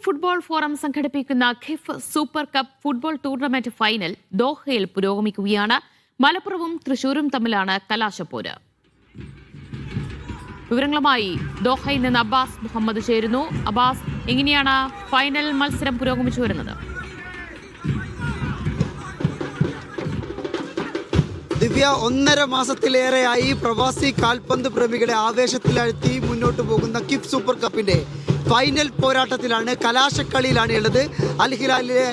Football forum സംഘടിപ്പിക്കുന്ന QIFF super cup football tournament final ദോഹയിൽ പുരോഗമിക്കുകയാണ്. മലപ്പുറവും തൃശൂരും തമ്മിലാണ് കലാശപ്പോര്. വിവരങ്ങളുമായി ദോഹയിൽ നിന്ന് അബ്ബാസ് മുഹമ്മദ് ചേരുന്നു. അബ്ബാസ്, എങ്ങനെയാണ് ഫൈനൽ മത്സരം പുരോഗമിച്ചു വരുന്നത്? ദിവ്യ, 1.5 മാസത്തിലേറെയായി പ്രവാസി കാൽപന്ത് പ്രേമികളെ ആവേശത്തിലാഴ്ത്തി മുന്നോട്ട് പോകുന്ന കിഫ് സൂപ്പർ കപ്പിന്റെ ഫൈനൽ പോരാട്ടത്തിലാണ്, കലാശക്കളിയിലാണ് ഉള്ളത്. അൽ ഹിലാലിലെ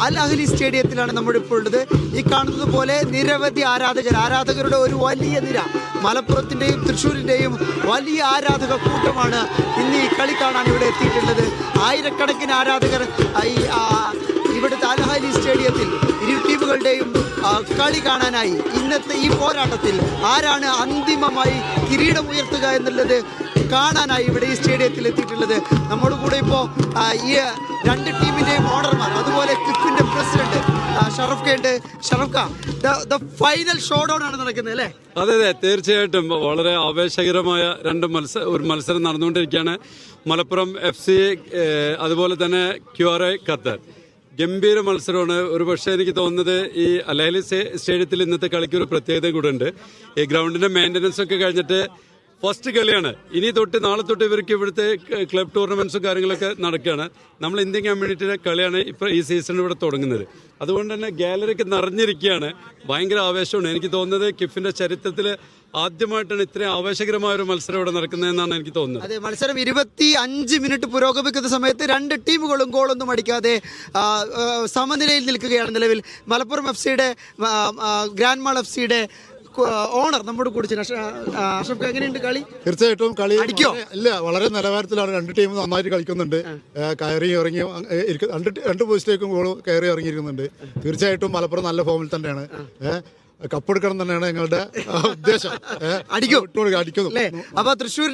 അൽ അഹ്ലി സ്റ്റേഡിയത്തിലാണ് നമ്മളിപ്പോൾ ഉള്ളത്. ഈ കാണുന്നത് പോലെ നിരവധി ആരാധകരുടെ ഒരു വലിയ നിര, മലപ്പുറത്തിൻ്റെയും തൃശ്ശൂരിൻ്റെയും വലിയ ആരാധക കൂട്ടമാണ് ഇന്ന് ഈ കളി കാണാൻ ഇവിടെ എത്തിയിട്ടുള്ളത്. ആയിരക്കണക്കിന് ആരാധകർ ഇവിടുത്തെ അൽ അഹ്ലി സ്റ്റേഡിയത്തിൽ ഇരു ടീമുകളുടെയും കളി കാണാനായി ഇന്നത്തെ ഈ പോരാട്ടത്തിൽ ആരാണ് അന്തിമമായി കിരീടം ഉയർത്തുക എന്നുള്ളത് കാണാനായി ഇവിടെ ഈ സ്റ്റേഡിയത്തിൽ എത്തിയിട്ടുള്ളത്. നമ്മുടെ കൂടെ ഇപ്പോൾ ഈ രണ്ട് ടീമിന്റെയും ഓണർമാർ, അതുപോലെ കിഫിന്റെ പ്രസിഡന്റ് ഷറഫ്ക, ഫൈനൽ ഷോഡൗൺ ആണ് നടക്കുന്നത് അല്ലേ? അതെ, തീർച്ചയായിട്ടും വളരെ ആവേശകരമായ ഒരു മത്സരം നടന്നുകൊണ്ടിരിക്കുകയാണ്. മലപ്പുറം FC അതുപോലെ തന്നെ QRI ഖത്തർ ഗംഭീര മത്സരമാണ്. ഒരു പക്ഷേ എനിക്ക് തോന്നുന്നത് ഈ അൽ അഹ്ലി സ്റ്റേഡിയത്തിൽ ഇന്നത്തെ കളിക്ക് ഒരു പ്രത്യേകത കൂടെ ഉണ്ട്. ഈ ഗ്രൗണ്ടിന്റെ മെയിൻ്റനൻസ് ഒക്കെ കഴിഞ്ഞിട്ട് ഫസ്റ്റ് കളിയാണ്. ഇനി നാളെ തൊട്ട് ഇവർക്ക് ഇവിടുത്തെ ക്ലബ് ടൂർണമെന്റ്സും കാര്യങ്ങളൊക്കെ നടക്കുകയാണ്. നമ്മൾ ഇന്ത്യൻ കമ്മ്യൂണിറ്റിയുടെ കളിയാണ് ഇപ്പോൾ ഈ സീസണിൽ ഇവിടെ തുടങ്ങുന്നത്. അതുകൊണ്ട് തന്നെ ഗാലറിക്ക് നിറഞ്ഞിരിക്കുകയാണ്. ഭയങ്കര ആവേശമാണ്. എനിക്ക് തോന്നുന്നത് കിഫിന്റെ ചരിത്രത്തിൽ ആദ്യമായിട്ടാണ് ഇത്രയും ആവേശകരമായ ഒരു മത്സരം ഇവിടെ നടക്കുന്നതെന്നാണ് എനിക്ക് തോന്നുന്നത്. അതെ, മത്സരം 25 മിനിറ്റ് പുരോഗമിക്കുന്ന സമയത്ത് രണ്ട് ടീമുകളും ഗോളൊന്നും അടിക്കാതെ സമനിലയിൽ നിൽക്കുകയാണ് നിലവിൽ. മലപ്പുറം FCയുടെ ഗ്രാൻഡ് മാൾ FCയുടെ ഓണർ നമ്മുടെ കൂടെ. അഷ്റഫ്, എങ്ങനെയുണ്ട് കളി? തീർച്ചയായിട്ടും കളി അടിക്കോ? ഇല്ല, വളരെ നിലവാരത്തിലാണ്. രണ്ട് ടീമും നന്നായിട്ട് കളിക്കുന്നുണ്ട്. കയറി ഇറങ്ങി രണ്ട് പോസ്റ്റിലേക്കും ഗോൾ കയറി ഇറങ്ങിയിരിക്കുന്നുണ്ട്. തീർച്ചയായിട്ടും മലപ്പുറം നല്ല ഫോമിൽ തന്നെയാണ്. കപ്പെടുക്കണം തന്നെയാണ് ഞങ്ങളുടെ ഉദ്ദേശം. അടിക്കുന്നു. അപ്പൊ തൃശ്ശൂർ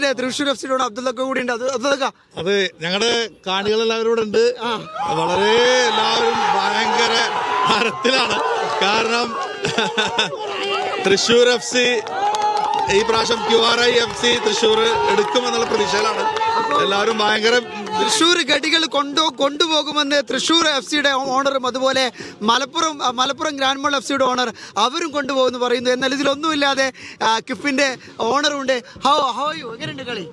FCയോട് അബ്ദുള്ളൊക്കെ കൂടി ഉണ്ട്. അത് ഞങ്ങളുടെ കാണികളെല്ലാവരും കൂടെ ഉണ്ട്. വളരെ എല്ലാവരും ഭയങ്കര ഹരത്തിലാണ്. കാരണം തൃശ്ശൂർ FC ഈ പ്രാവശ്യം QRI FC തൃശ്ശൂർ എടുക്കുമെന്നുള്ള പ്രതീക്ഷയിലാണ് എല്ലാവരും. ഭയങ്കര തൃശ്ശൂർ ഗഡികൾ കൊണ്ടുപോകുമെന്ന് തൃശ്ശൂർ FCയുടെ ഓണറും അതുപോലെ മലപ്പുറം ഗ്രാൻഡ് മാൾ FCയുടെ ഓണർ അവരും കൊണ്ടുപോകുമെന്ന് പറയുന്നു. എന്നാൽ ഇതിലൊന്നുമില്ലാതെ കിഫിന്റെ ഓണറുണ്ട്. എങ്ങനെയുണ്ട് കളി?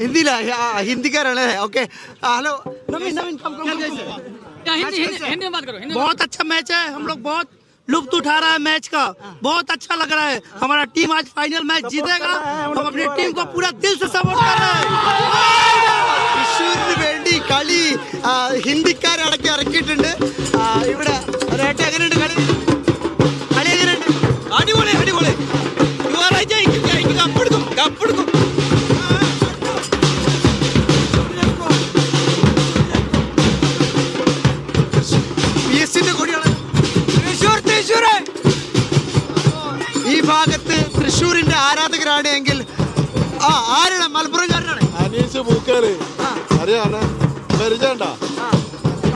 ഹിന്ദിയിലാ? ഹിന്ദിക്കാരാണ്. Okay, hello. बहुत अच्छा मैच है. हम लोग बहुत लुत्फ उठा रहा है मैच का. बहुत अच्छा लग रहा है. हमारा टीम आज फाइनल मैच जीतेगा. हम अपनी टीम को पूरा दिल से सपोर्ट कर रहे हैं. തൃശ്ശൂരിന് വേണ്ടി കളി ഹിന്ദിക്കാരടക്കി ഇറക്കിയിട്ടുണ്ട് ഇവിടെ. എങ്ങനെയുണ്ട് കളി? എങ്ങനെയുണ്ട്? അടിപൊളി. കപ്പെടുക്കും. ഈ ഭാഗത്ത് തൃശ്ശൂരിന്റെ ആരാധകരാണ് എങ്കിൽ ആരാണ്? മലപ്പുറംകാരനാണ് അനീസ് പൂക്കാല്. അറിയാണോ?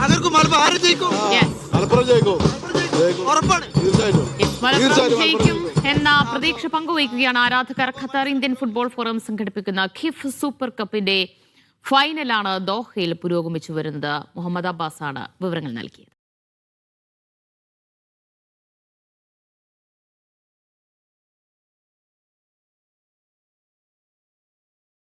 തകർക്കും മലപ്പുറം. ആരും ജയിക്കും? മലപ്പുറം ജയിക്കും, ഉറപ്പാണ്. മലപ്പുറം ജയിക്കും എന്ന പ്രതീക്ഷ പങ്കുവയ്ക്കുകയാണ് ആരാധകർ. ഖത്തർ ഇന്ത്യൻ ഫുട്ബോൾ ഫോറം സംഘടിപ്പിക്കുന്ന ഖിഫ് സൂപ്പർ കപ്പിന്റെ ഫൈനലാണ് ദോഹയിൽ പുരോഗമിച്ചു വരുന്നത്. മുഹമ്മദ് അബ്ബാസ് ആണ് വിവരങ്ങൾ നൽകിയത്.